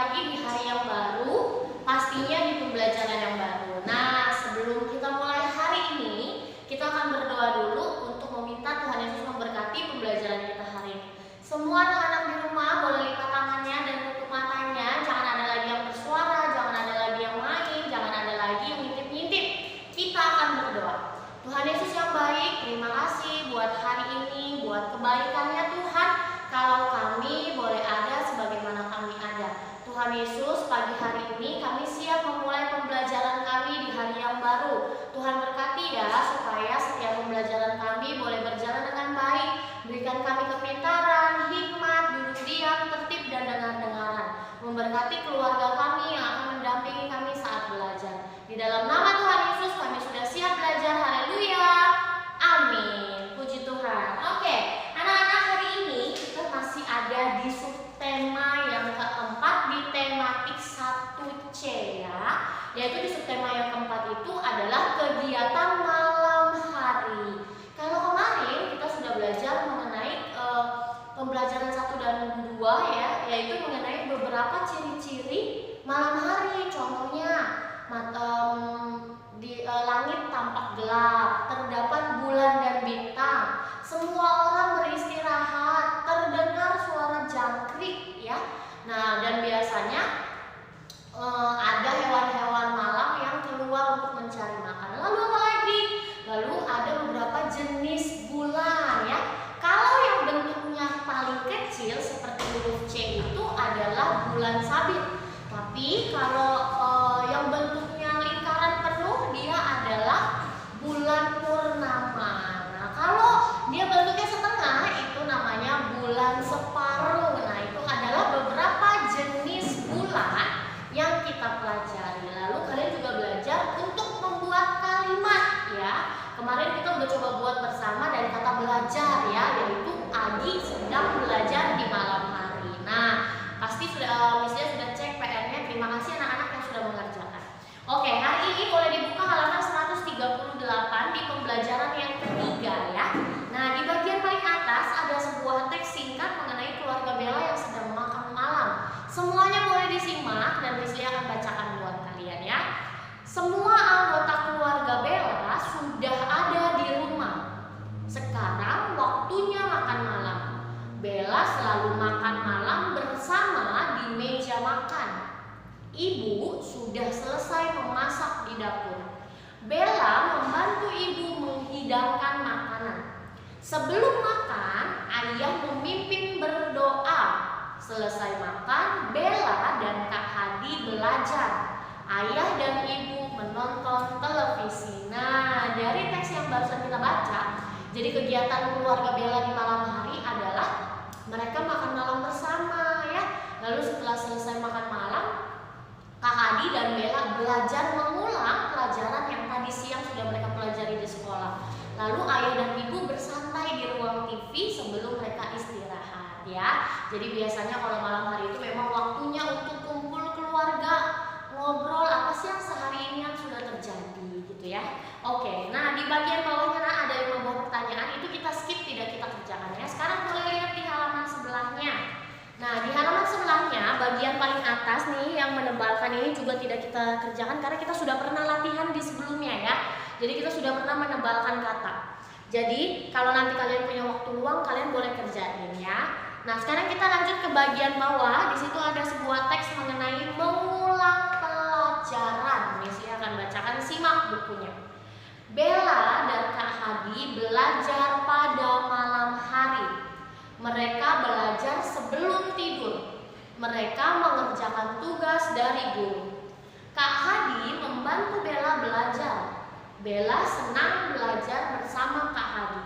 lagi di hari yang baru, pastinya di pembelajaran yang baru. Nah, sebelum kita mulai hari ini, kita akan berdoa dulu untuk meminta Tuhan Yesus memberkati pembelajaran kita hari ini. Semua anak-anak di rumah boleh lipat tangannya dan tutup matanya. Jangan ada lagi yang bersuara, jangan ada lagi yang main, jangan ada lagi yang ngintip-ngintip. Kita akan berdoa. Tuhan Yesus yang baik, terima kasih buat hari ini, buat kebaikannya Tuhan. Kalau kami boleh ada sebagaimana kami ada. Tuhan Yesus, pagi hari ini kami siap memulai pembelajaran kami di hari yang baru. Tuhan berkati ya, supaya setiap pembelajaran kami boleh berjalan dengan baik. Berikan kami kepintaran, hikmat, duduk diam, tertib, dan dengar-dengaran. Memberkati keluarga kami yang akan mendampingi kami saat belajar. Di dalam nama Tuhan Yesus kami sudah siap belajar. Haleluya. Amin. Puji Tuhan. Oke, anak-anak, hari ini kita masih ada di subtema yang keempat di tematik 1C ya. Yaitu di subtema yang keempat itu adalah kegiatan malam hari. Kalau kemarin kita sudah belajar mengenai pembelajaran 1 dan 2 ya, yaitu mengenai beberapa ciri-ciri malam hari. Contohnya di langit tampak gelap, terdapat bulan dan bintang, semua orang beristirahat, terdengar suara jangkrik ya. Nah, dan biasanya ada hewan-hewan malam yang keluar untuk mencari makan. Lalu apa lagi? Lalu ada beberapa jenis bulan ya. Kalau yang bentuknya paling kecil seperti huruf C itu adalah bulan sabit. Tapi kalau yang bentuknya lingkaran penuh dia adalah bulan purnama. Nah, kalau dia bentuknya setengah itu namanya bulan separuh. Nah, itu adalah beberapa jenis bulan yang kita pelajari. Lalu kalian juga belajar untuk membuat kalimat ya. Kemarin kita udah coba buat bersama dari kata belajar ya, yaitu Adi sedang belajar di malam hari. Nah, pasti sudah misalnya sudah cek PR-nya. Terima kasih anak-anak yang sudah mengerjakan. Oke, hari ini boleh dibuka halaman 138 di pembelajaran yang ketiga ya. Nah, di bagian paling atas ada sebuah teks singkat mengenai keluarga Bella yang sedang makan malam. Semuanya boleh disimak dan Rizlia akan bacakan buat kalian ya. Semua anggota keluarga Bella sudah ada di rumah. Sekarang waktunya makan malam. Bella selalu makan malam bersama di meja makan. Ibu sudah selesai memasak di dapur. Bella membantu ibu menghidangkan makanan. Sebelum makan, ayah memimpin berdoa. Selesai makan, Bella dan Kak Hadi belajar. Ayah dan ibu menonton televisi. Nah, dari teks yang barusan kita baca, jadi kegiatan keluarga Bella di malam hari adalah mereka makan malam bersama ya. Lalu setelah selesai makan malam, Kak Hadi dan Bella belajar mengulang pelajaran yang tadi siang sudah mereka pelajari di sekolah. Lalu ayah dan ibu bersantai di ruang TV sebelum mereka istirahat ya. Jadi biasanya kalau malam hari itu memang waktunya untuk kumpul keluarga, ngobrol apa sih yang sehari ini yang sudah terjadi gitu ya. Oke, nah di bagian bawahnya ada 5 buah pertanyaan, itu kita skip, tidak kita kerjakan ya. Sekarang boleh lihat di halaman sebelahnya. Nah, di halaman sebelahnya bagian paling atas nih yang menebalkan ini juga tidak kita kerjakan karena kita sudah pernah latihan di sebelumnya ya. Jadi kita sudah pernah menebalkan kata. Jadi kalau nanti kalian punya waktu luang kalian boleh kerjain ya. Nah, sekarang kita lanjut ke bagian bawah. Di situ ada sebuah teks mengenai mengulang pelajaran. Saya akan bacakan, simak bukunya. Bella dan Kak Hadi belajar pada malam hari. Mereka belajar sebelum tidur. Mereka mengerjakan tugas dari guru. Kak Hadi membantu Bella belajar. Bella senang belajar bersama Kak Hadi.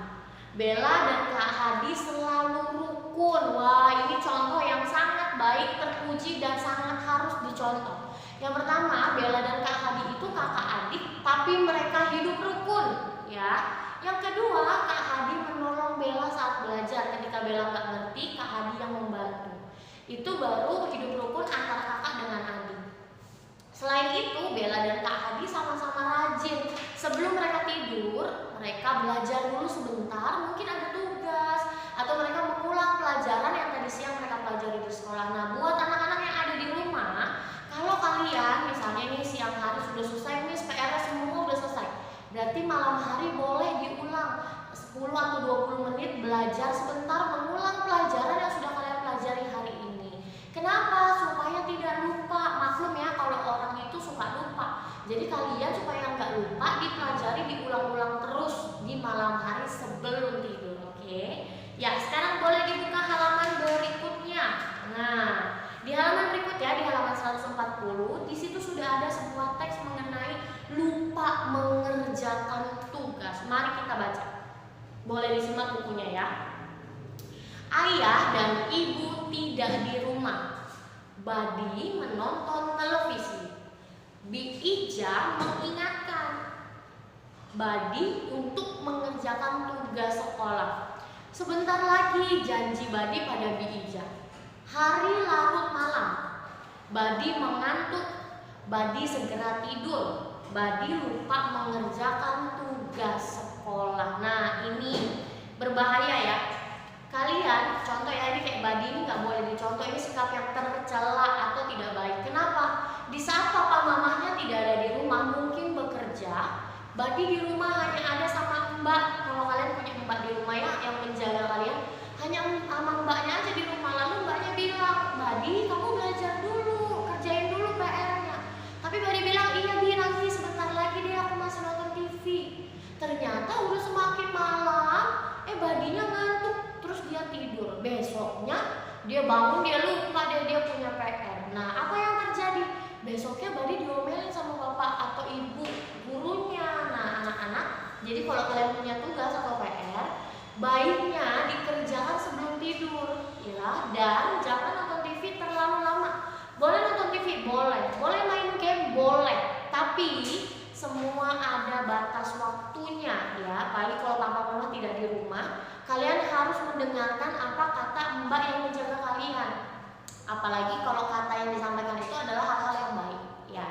Bella dan Kak Hadi selalu rukun. Wah, ini contoh yang sangat baik, terpuji dan sangat harus dicontoh. Yang pertama, Bella dan Kak Hadi itu kakak adik, tapi mereka hidup rukun ya. Yang kedua, Kak Hadi menolong Bella saat belajar. Ketika Bella nggak ngerti, Kak Hadi yang membantu. Itu baru hidup rukun antara kakak dengan adik. Selain itu, Bella dan Kak Hadi sama-sama rajin. Sebelum mereka tidur, mereka belajar dulu sebentar, mungkin ada tugas, atau mereka mengulang pelajaran yang tadi siang mereka pelajari di sekolah. Nah, buat anak-anak yang ada di rumah, kalian misalnya nih siang hari sudah selesai, Miss PR semua udah selesai, berarti malam hari boleh diulang 10 atau 20 menit belajar sebentar mengulang pelajaran yang sudah kalian pelajari hari ini. Kenapa? Supaya tidak lupa. Maklum ya kalau orang itu suka lupa. Jadi kalian supaya nggak lupa dipelajari diulang-ulang terus di malam hari sebelum tidur. Oke? Ya, sekarang boleh dibuka halaman berikutnya. Nah, di halaman berikutnya di halaman 140 di situ sudah ada sebuah teks mengenai lupa mengerjakan tugas. Mari kita baca. Boleh disimak bukunya ya. Ayah dan ibu tidak di rumah. Badi menonton televisi. Bi Ija mengingatkan Badi untuk mengerjakan tugas sekolah. Sebentar lagi janji Badi pada Bi Ija. Hari larut malam. Badi mengantuk. Badi segera tidur. Badi lupa mengerjakan tugas sekolah. Nah, ini berbahaya ya. Kalian contoh ya, ini kayak Badi ini nggak boleh dicontoh, ini sikap yang tercela atau tidak baik. Kenapa? Di saat papa mamahnya tidak ada di rumah, mungkin bekerja, Badi di rumah hanya ada sama mbak. Kalau kalian punya mbak di rumah ya yang menjaga kalian, hanya sama mbaknya aja di rumah. Lalu mbaknya bilang, Badi kamu belajar dulu, kerjain dulu PR-nya. Tapi Badi bilang, iya Bi, nanti sebentar lagi deh aku masih nonton TV. Ternyata udah semakin malam, Badinya ngantuk, terus dia tidur. Besoknya dia bangun, dia lupa dia punya PR. Nah, apa yang terjadi? Besoknya Badi diomelin sama bapak atau ibu gurunya. Nah, anak-anak, jadi kalau kalian punya tugas atau PR, baiknya dikerjakan sebelum tidur, ya. Dan jangan nonton TV terlalu lama. Boleh nonton TV, boleh main game, boleh. Tapi semua ada batas waktunya ya. Apalagi kalau papa mama tidak di rumah, kalian harus mendengarkan apa kata mbak yang menjaga kalian. Apalagi kalau kata yang disampaikan itu adalah hal-hal yang baik ya.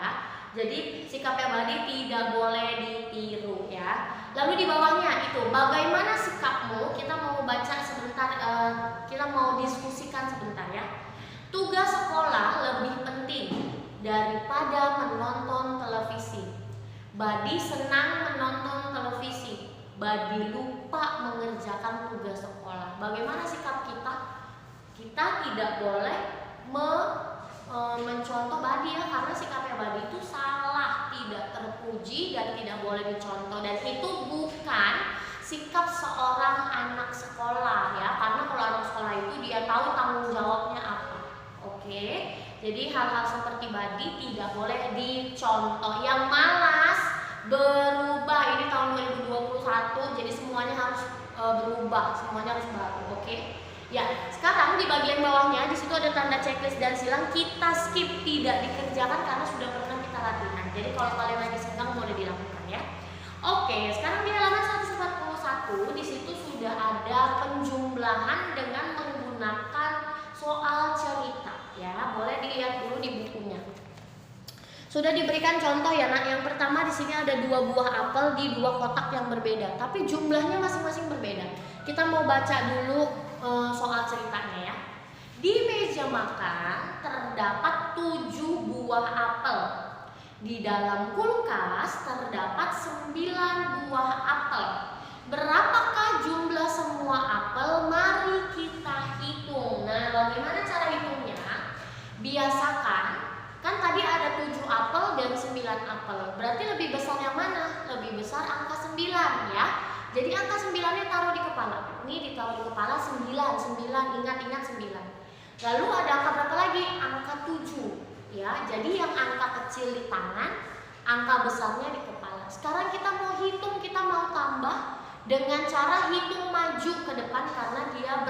Jadi sikapnya Badi tidak boleh ditiru ya. Lalu di bawahnya itu bagaimana sikapmu? Kita mau baca sebentar, kita mau diskusikan sebentar ya. Tugas sekolah lebih penting daripada menonton televisi. Badi senang menonton televisi. Badi lupa mengerjakan tugas sekolah. Bagaimana sikap kita? Kita tidak boleh mencontoh Badi ya, karena sikapnya Badi itu salah, tidak terpuji dan tidak boleh dicontoh. Dan itu bukan sikap seorang anak sekolah ya, karena kalau anak sekolah itu dia tahu tanggung jawabnya apa. Oke, jadi hal-hal seperti Badi tidak boleh dicontoh. Yang malas berubah, ini tahun 2021, jadi semuanya harus berubah, semuanya harus baru. Oke. Ya, sekarang di bagian bawahnya di situ ada tanda checklist dan silang, kita skip, tidak dikerjakan karena sudah pernah kita latihan. Jadi kalau kalian lagi senggang boleh dilakukan ya. Oke, sekarang di halaman 141 di situ sudah ada penjumlahan dengan menggunakan soal cerita ya. Boleh dilihat dulu di bukunya. Sudah diberikan contoh ya nak. Yang pertama di sini ada 2 buah apel di 2 kotak yang berbeda, tapi jumlahnya masing-masing berbeda. Kita mau baca dulu soal ceritanya ya. Di meja makan terdapat 7 buah apel. Di dalam kulkas terdapat 9 buah apel. Berapakah jumlah semua apel? Mari kita hitung. Nah, bagaimana cara hitungnya? Biasakan, kan tadi ada 7 apel dan 9 apel. Berarti lebih besar yang mana? Lebih besar angka 9 ya. Jadi angka 9-nya taruh di kepala. Ini ditaruh di kepala 9, ingat 9. Lalu ada angka berapa lagi? Angka 7 ya. Jadi yang angka kecil di tangan, angka besarnya di kepala. Sekarang kita mau hitung, kita mau tambah dengan cara hitung maju ke depan karena dia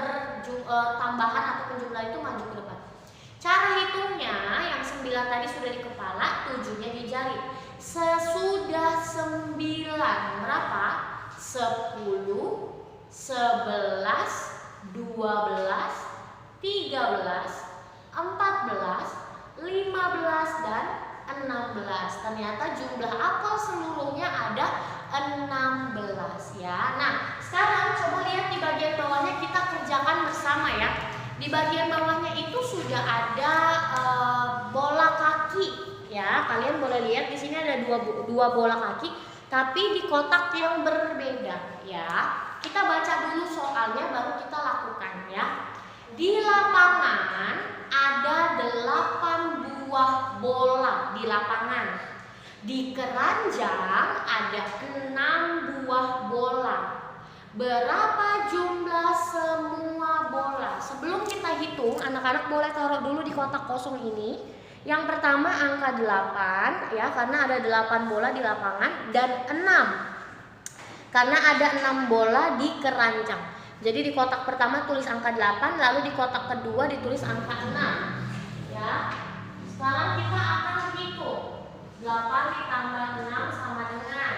tambahan atau penjumlah itu maju ke depan. Cara hitungnya yang 9 tadi sudah di kepala, 7-nya di jari. Sesudah 9 berapa? 10, 11, 12, 13, 14, 15 dan 16. Ternyata jumlah apel seluruhnya ada 16 ya. Nah, sekarang coba lihat di bagian bawahnya, kita kerjakan bersama ya. di bagian bawahnya itu sudah ada bola kaki ya. Kalian boleh lihat di sini ada dua bola kaki, tapi di kotak yang berbeda ya. Kita baca dulu soalnya baru kita lakukan ya. Di lapangan ada 8 buah bola di lapangan. Di keranjang ada 6 buah bola. Berapa jumlah semua bola? Sebelum kita hitung, anak-anak boleh taruh dulu di kotak kosong ini. Yang pertama angka 8 ya, karena ada 8 bola di lapangan, dan 6 karena ada 6 bola di keranjang. Jadi di kotak pertama tulis angka 8, lalu di kotak kedua ditulis angka 6 ya. Sekarang kita akan hitung. 8 ditambah 6 sama dengan,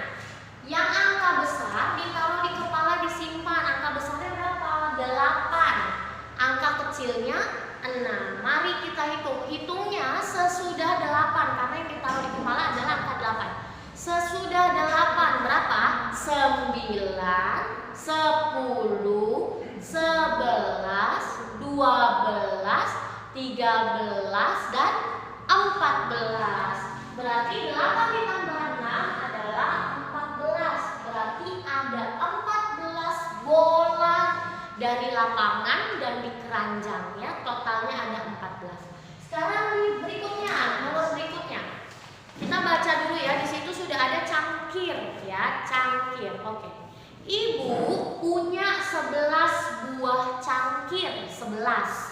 yang angka besar ditaruh di kepala, disimpan. Angka besarnya berapa? 8. Angka kecilnya 6. Mari kita hitung. Hitungnya sesudah 8 karena yang ditaruh di kepala adalah angka 8. Sesudah 8 berapa? 9, 10, 11, 12, 13, dan 14. Berarti 8 ditambah 6 adalah 14. Berarti ada 14 bola dari lapangan dan di keranjang ya. Totalnya ada 14. Sekarang berikutnya, nomor berikutnya. Kita baca dulu ya. Di situ sudah ada cangkir ya, cangkir. Oke. Ibu punya 11 buah cangkir, 11.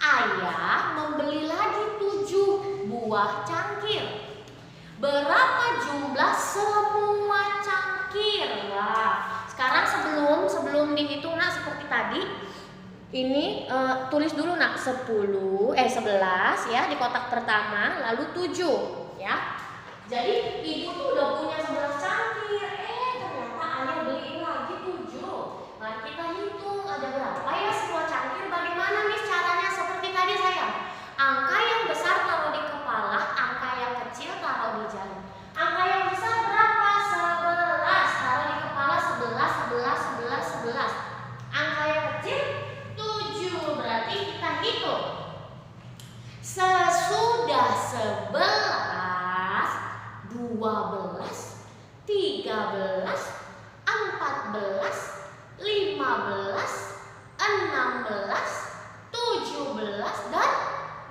Ayah membeli lagi 7 buah cangkir. Berapa jumlah semua cangkir? Wah, sekarang sebelum dihitung nak seperti tadi, ini tulis dulu nak 11 ya di kotak pertama, lalu 7 ya. Jadi ibu tuh udah punya 11 cangkir, ternyata ayah beliin lagi 7. Nah, kita hitung ada berapa ya semua cangkir. Bagaimana nih caranya? Seperti tadi sayang, angka yang besar taruh di kepala, angka yang kecil taruh di jari. Angka yang besar berapa? 11, taruh di kepala 11, 11, 11, 11. Angka yang kecil 7, berarti kita hitung. Sesudah 11, 12, 13, 14, 15, 16, 17, dan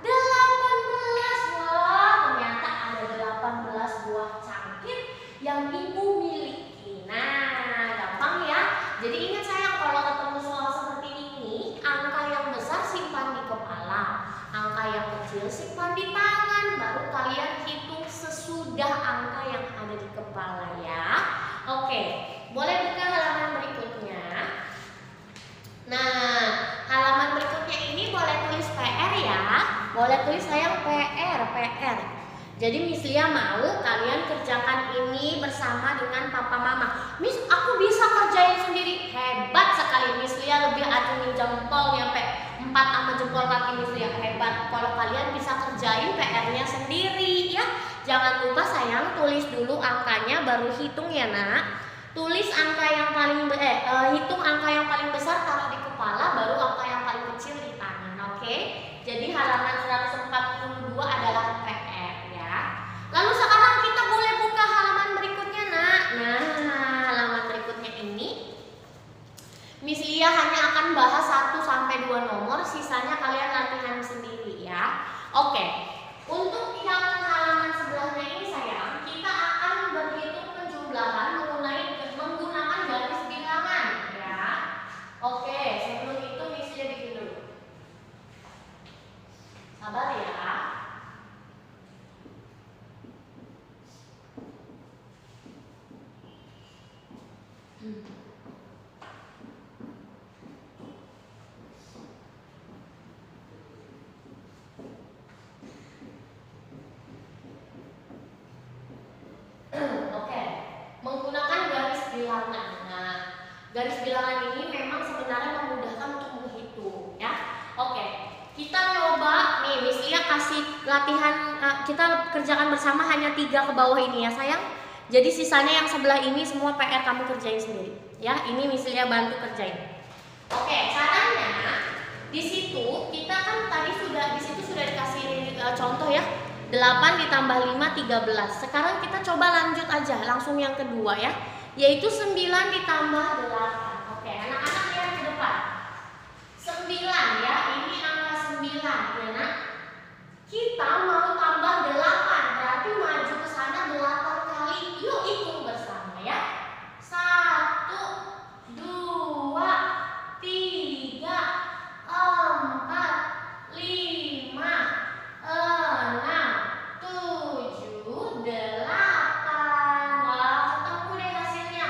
18. Wah, ternyata ada 18 buah cangkir yang ibu miliki. Nah, gampang ya. Jadi ingat sayang, kalau ketemu soal seperti ini, angka yang besar simpan di kepala, angka yang kecil simpan di tangan. Baru kalian hitung sesudah angka yang ada di kepala ya. Oke, boleh buka halaman berikutnya. Nah, halaman berikutnya ini boleh tulis PR ya. Boleh tulis sayang PR. Jadi Miss Lia mau kalian kerjakan ini bersama dengan papa mama. Miss, aku bisa kerjain sendiri. Hebat sekali Miss Lia, lebih acungin jempol nyampe 4 sama jempol kaki Miss Lia. Hebat kalau kalian bisa kerjain PR-nya sendiri ya. Jangan lupa sayang, tulis dulu angkanya baru hitung ya nak. Tulis angka yang paling hitung angka yang paling besar taruh di kepala, baru angka yang paling kecil di tangan. Oke? Jadi halaman 142 adalah PR ya. Lalu sekarang kita boleh buka halaman berikutnya nak. Nah, halaman berikutnya ini Miss Lia hanya akan bahas 1 sampai 2 nomor, sisanya kalian latihan sendiri ya. Oke. Untuk yang halaman sebelahnya ini sayang, kita akan berhitung penjumlahan menggunakan garis bilangan ya. Oke, sebelum itu Miss Lia bikin dulu. Sabar ya. Oke, menggunakan garis bilangan. Nah, garis bilangan ini memang sebenarnya memudahkan untuk menghitung ya. Oke, kita coba nih Miss Lia kasih latihan, kita kerjakan bersama hanya 3 ke bawah ini ya sayang. Jadi sisanya yang sebelah ini semua PR kamu kerjain sendiri ya. Ini Miss Lia bantu kerjain. Oke, caranya di situ kita kan tadi di situ sudah dikasih contoh ya. 8 ditambah 5 13. Sekarang kita coba lanjut aja langsung yang kedua ya, yaitu 9 ditambah 8. Oke, anak-anak lihat ke depan. 9 ya, ini angka 9 ya nak. Kita mau tambah 8, berarti maju ke sana 8 kali. Yuk hitung bersama ya. 1 2 3 4 5 6 7 8. Wah, ketemu deh hasilnya.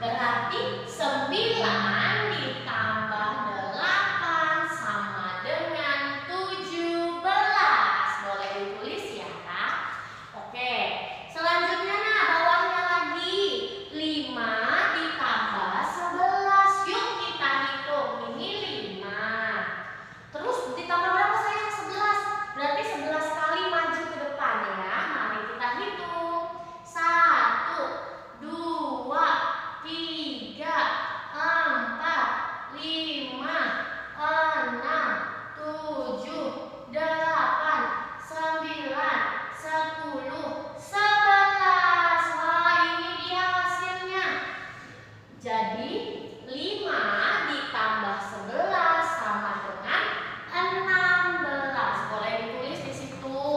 Berarti 9 ditambah 8 sama dengan 17. Boleh ditulis ya Kak? Oke, selanjutnya nah bawahnya lagi 5 ditambah 11. Yuk kita hitung. Ini 5. Terus ditambah berapa sayang? 11. Berarti 11 kali maju ke depan ya. Mari kita hitung. 1 2 3 4 5 6 7 8 9 10 11. Wah, ini dia hasilnya. Jadi 5 ditambah 11 sama dengan 16. Boleh ditulis di situ.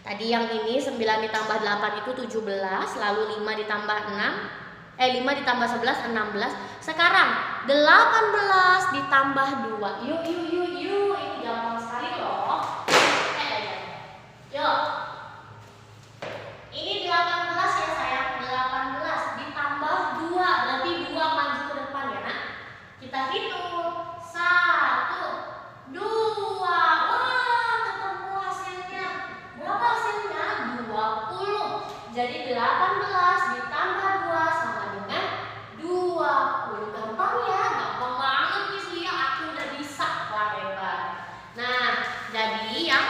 Tadi yang ini 9 ditambah 8 itu 17, lalu 5 ditambah 5 ditambah 11 16. Sekarang 18 ditambah 2. Yuk. Ini gampang sekali loh. Yuk. Ini 18 ya sayang. 18 ditambah 2, berarti 2 maju ke depan ya nak. Kita hitung. 1 2. Wah, ketemu hasilnya. Berapa hasilnya? 20. Jadi 18 ditambah 2 sama dengan 20. Gampang ya? Gampang banget nih Lia. Aku udah bisa. Wah, hebat. Nah, jadi yang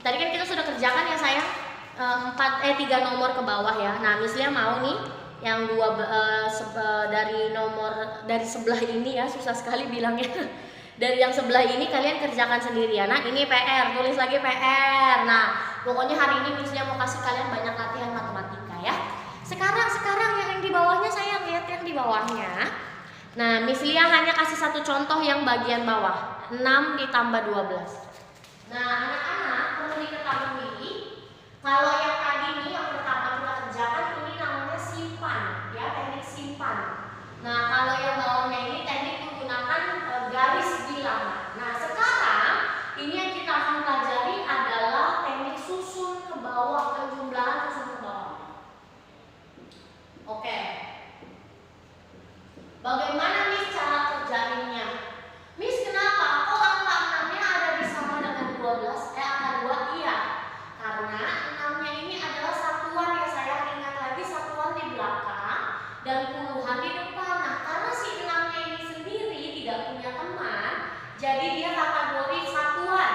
tadi kan kita sudah kerjakan ya sayang 3 nomor ke bawah ya. Nah, Miss Lia mau nih yang dari sebelah ini ya, susah sekali bilangnya. Dari yang sebelah ini kalian kerjakan sendiri ya. Nah, ini PR, tulis lagi PR. Nah, pokoknya hari ini Miss Lia mau kasih kalian banyak latihan matematika ya. Sekarang yang di bawahnya saya lihat yang di bawahnya. Nah, Miss Lia hanya kasih satu contoh yang bagian bawah. 6 ditambah 12. Nah, anak-anak perlu diketahui kalau yang tadi nih yang pertama kita kerjakan ini namanya simpan ya, teknik simpan. Nah, kalau yang bawahnya ini teknik menggunakan garis bilangan. Nah, sekarang ini yang kita akan pelajari adalah teknik susun ke bawah, penjumlahan susun ke bawah. Oke. Bagaimana nih cara kerjainnya? Miss, kenapa kok angka 6-nya ada di sama dengan 12? Angka 2 iya. Karena 6-nya ini adalah satuan ya sayang, ingat lagi satuan di belakang dan puluhan di depan. Nah, karena si 6-nya ini sendiri tidak punya teman, jadi dia kategori satuan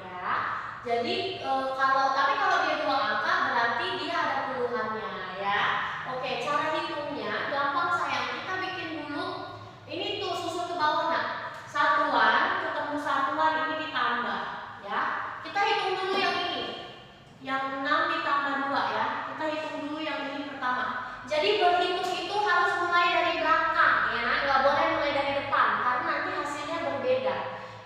ya. Jadi kalau dia 2 angka berarti dia ada puluhannya ya. Oke, cara hitungnya gampang sayang. Kita bikin dulu ini tuh susun ke bawah nak. Satuan ketemu satuan ini ditambah ya. Kita hitung dulu yang ini. Yang 6 ditambah 2 ya. Kita hitung dulu yang ini pertama. Jadi berhitung itu harus mulai dari belakang ya. Nggak boleh mulai dari depan karena nanti hasilnya berbeda.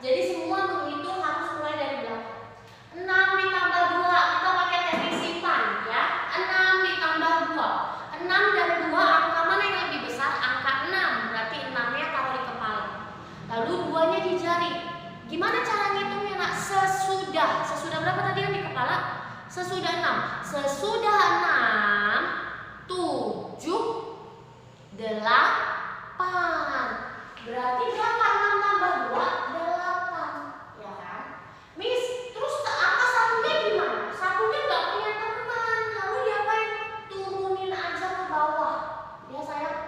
Jadi semua menghitung harus mulai dari belakang. 6 ditambah 2 kita pakai teknik simpan ya. 6 ditambah 2. 6 dan 2 angka mana yang lebih besar? Angka 6. Berarti 6-nya taruh di kepala. Lalu 2-nya di jari. Gimana cara ngitungnya nak? Sesudah berapa tadi yang di kepala? Sesudah 6. Sesudah 6 7 8. Berarti berapa 6 tambah 2? 8. Ya kan? Miss, terus angka satunya gimana? Satunya nggak punya teman. Lalu diapain? Turunin aja ke bawah. Ya sayang,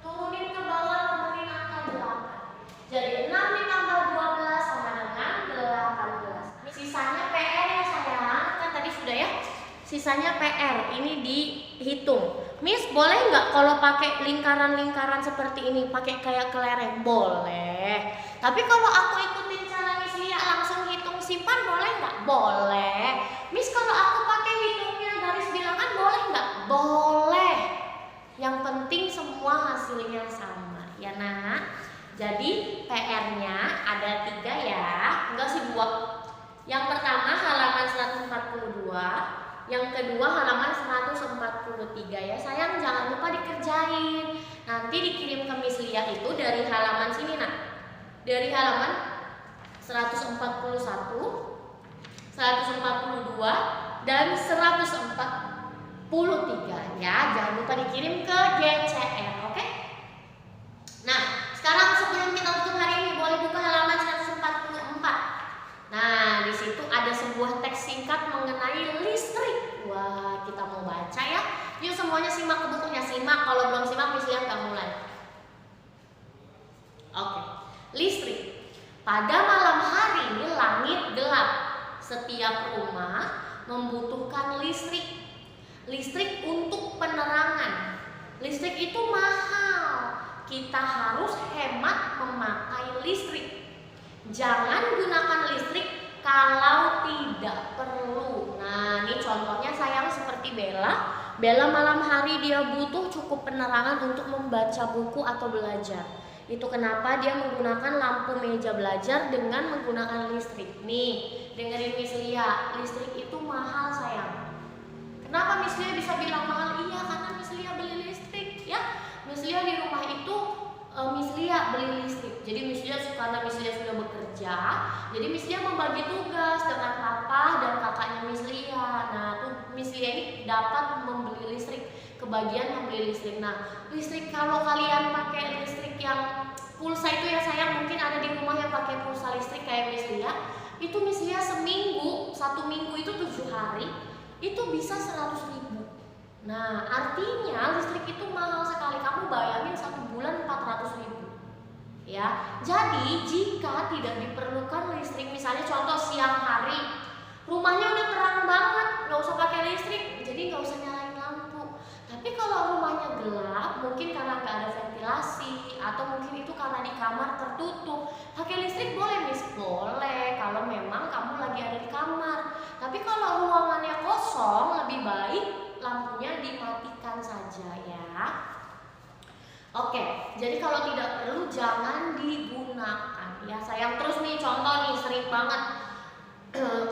turunin ke bawah, temuin angka 8. Jadi 6 ditambah 12 sama dengan 18. Sisanya PR ya sayang. Kan tadi sudah ya. Sisanya PR, ini dihitung. Miss boleh nggak kalau pakai lingkaran-lingkaran seperti ini, pakai kayak kelereng? Boleh. Tapi kalau aku ikutin cara Miss Lia langsung hitung simpan boleh nggak? Boleh. Miss kalau aku pakai hitungnya garis bilangan boleh nggak? Boleh. Yang penting semua hasilnya sama, ya nak. Jadi PR-nya ada 3 ya, enggak sih 2. Yang pertama halaman 142, yang kedua halaman 143 ya. Sayang jangan lupa dikerjain. Nanti dikirim ke Miss Lia itu dari halaman sini nak. Dari halaman 141, 142 dan 143 ya. Jangan lupa dikirim ke GCR, oke? Nah, sekarang sebelum kita tutup hari ini boleh buka halaman 144. Nah, di situ ada sebuah teks singkat mengenai listrik. Wah, kita mau baca ya. Yuk semuanya simak ke bukunya. Simak, kalau belum simak Miss Lia nggak mulai. Oke. Listrik. Pada malam hari langit gelap. Setiap rumah membutuhkan listrik. Listrik untuk penerangan. Listrik itu mahal. Kita harus hemat memakai listrik. Jangan gunakan listrik kalau tidak perlu. Nah, ini contohnya sayang seperti Bella. Bella malam hari dia butuh cukup penerangan untuk membaca buku atau belajar. Itu kenapa dia menggunakan lampu meja belajar dengan menggunakan listrik. Nih, dengerin Miss Lia, listrik itu mahal sayang. Kenapa Miss Lia bisa bilang mahal? Iya, karena Miss Lia beli listrik ya. Miss Lia di rumah itu Miss Lia beli listrik. Jadi Miss Lia karena Miss Lia sudah bekerja, jadi Miss Lia membagi tugas dengan papa dan kakaknya Miss Lia. Nah, tuh Miss Lia ini dapat membeli listrik, kebagian membeli listrik. Nah, listrik kalau kalian pakai listrik yang pulsa itu ya sayang, mungkin ada di rumah yang pakai pulsa listrik kayak Miss Lia. Itu Miss Lia seminggu, 1 minggu itu 7 hari, itu bisa 100.000. Nah, artinya listrik itu mahal sekali. Kamu bayangin 1 bulan 400.000 ya. Jadi jika tidak diperlukan listrik, misalnya contoh siang hari, rumahnya udah terang banget, nggak usah pakai listrik, jadi nggak usah nyalain lampu. Tapi kalau rumahnya gelap, mungkin karena nggak ada ventilasi, atau mungkin itu karena di kamar tertutup, pakai listrik boleh Miss? Boleh, kalau memang kamu lagi ada di kamar. Tapi kalau ruangannya kosong, lebih baik lampunya dimatikan saja ya. Oke, jadi kalau tidak perlu jangan digunakan ya sayang. Terus nih contoh nih sering banget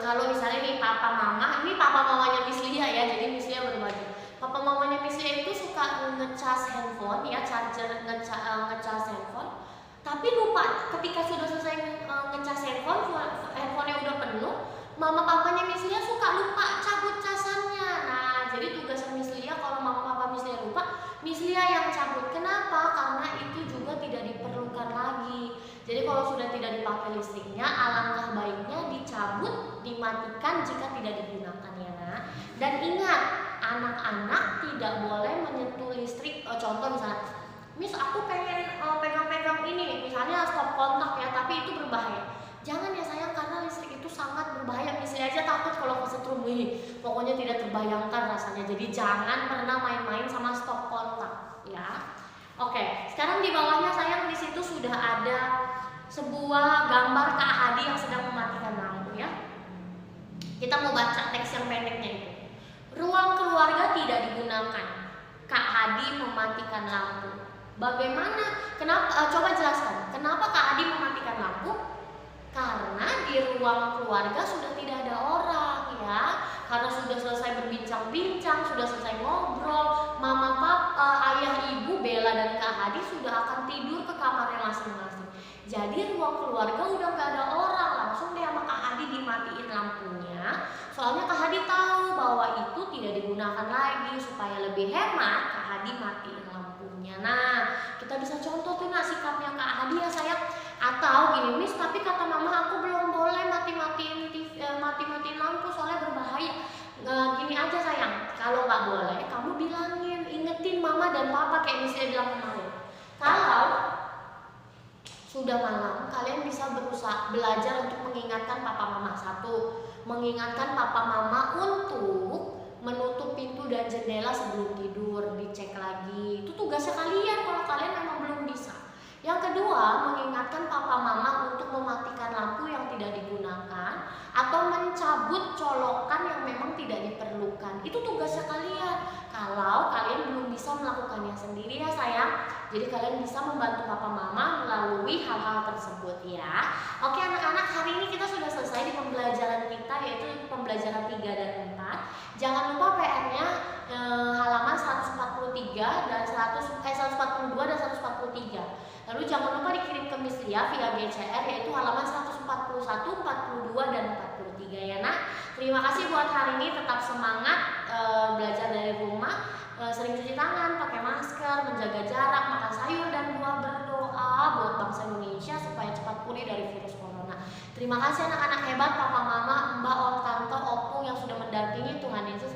kalau misalnya nih papa mama, ini papa mamanya Miss Lia ya, jadi Miss Lia berbagi. Papa mamanya Miss Lia itu suka ngecas handphone ya, charger ngecas handphone, tapi lupa ketika sudah selesai ngecas handphonenya udah penuh, mama papanya Miss Lia suka lupa cabut casannya. Nah, jadi tugasnya Miss Lia kalau mama papa Miss Lia lupa, Miss Lia yang cabut. Kenapa? Karena itu juga tidak diperlukan lagi. Jadi kalau sudah tidak dipakai listriknya, alangkah baiknya dicabut, dimatikan jika tidak digunakan ya nak. Dan ingat, anak-anak tidak boleh menyentuh listrik. Contoh misalnya, Miss aku pengen pegang-pegang ini, misalnya stop kontak ya, tapi itu berbahaya. Jangan ya sayang, karena listrik itu sangat berbahaya. Miss Lia aja takut kalau kesetrum, pokoknya tidak terbayangkan rasanya. Jadi jangan pernah main-main sama stop kontak ya. Oke, sekarang di bawahnya sayang di situ sudah ada sebuah gambar Kak Hadi yang sedang mematikan lampu ya. Kita mau baca teks yang pendeknya itu. Ruang keluarga tidak digunakan. Kak Hadi mematikan lampu. Bagaimana? Kenapa? Coba jelaskan. Kenapa Kak Hadi mematikan lampu? Karena di ruang keluarga sudah tidak ada orang ya. Karena sudah selesai berbincang-bincang, sudah selesai ngobrol, mama, papa, ayah, ibu, Bella dan Kak Hadi sudah akan tidur ke kamarnya masing-masing. Jadi ruang keluarga udah gak ada orang, langsung deh sama Kak Hadi dimatiin lampunya. Soalnya Kak Hadi tahu bahwa itu tidak digunakan lagi, supaya lebih hemat Kak Hadi matiin lampunya. Nah, kita bisa contoh tuh sikapnya Kak Hadi ya sayang. Atau gini Miss, tapi kata mama aku belum boleh mati-matiin lampu soalnya berbahaya. Gini aja sayang, kalau nggak boleh kamu bilangin, ingetin mama dan papa kayak misalnya bilang kemarin. Kalau sudah malam, kalian bisa berusaha belajar untuk mengingatkan papa mama. 1, mengingatkan papa mama untuk menutup pintu dan jendela sebelum tidur, dicek lagi. Itu tugasnya kalian kalau kalian memang belum bisa. Yang kedua, mengingatkan papa mama untuk mematikan lampu yang tidak digunakan atau mencabut colokan yang memang tidak diperlukan. Itu tugasnya kalian. Kalau kalian belum bisa melakukannya sendiri ya sayang. Jadi kalian bisa membantu papa mama melalui hal-hal tersebut ya. Oke anak-anak, hari ini kita sudah selesai di pembelajaran kita, yaitu pembelajaran 3 dan 4. Jangan lupa PR-nya halaman 143 dan 142 dan 143. Lalu jangan lupa dikirim ke Miss Lia via GCR, yaitu halaman 141, 42 dan 43 ya nak. Terima kasih buat hari ini, tetap semangat belajar dari rumah, sering cuci tangan, pakai masker, menjaga jarak, makan sayur dan buah, berdoa buat bangsa Indonesia supaya cepat pulih dari virus corona. Terima kasih anak-anak hebat, papa mama, mbak, om, tante, opung yang sudah mendampingi. Tuhan Yesus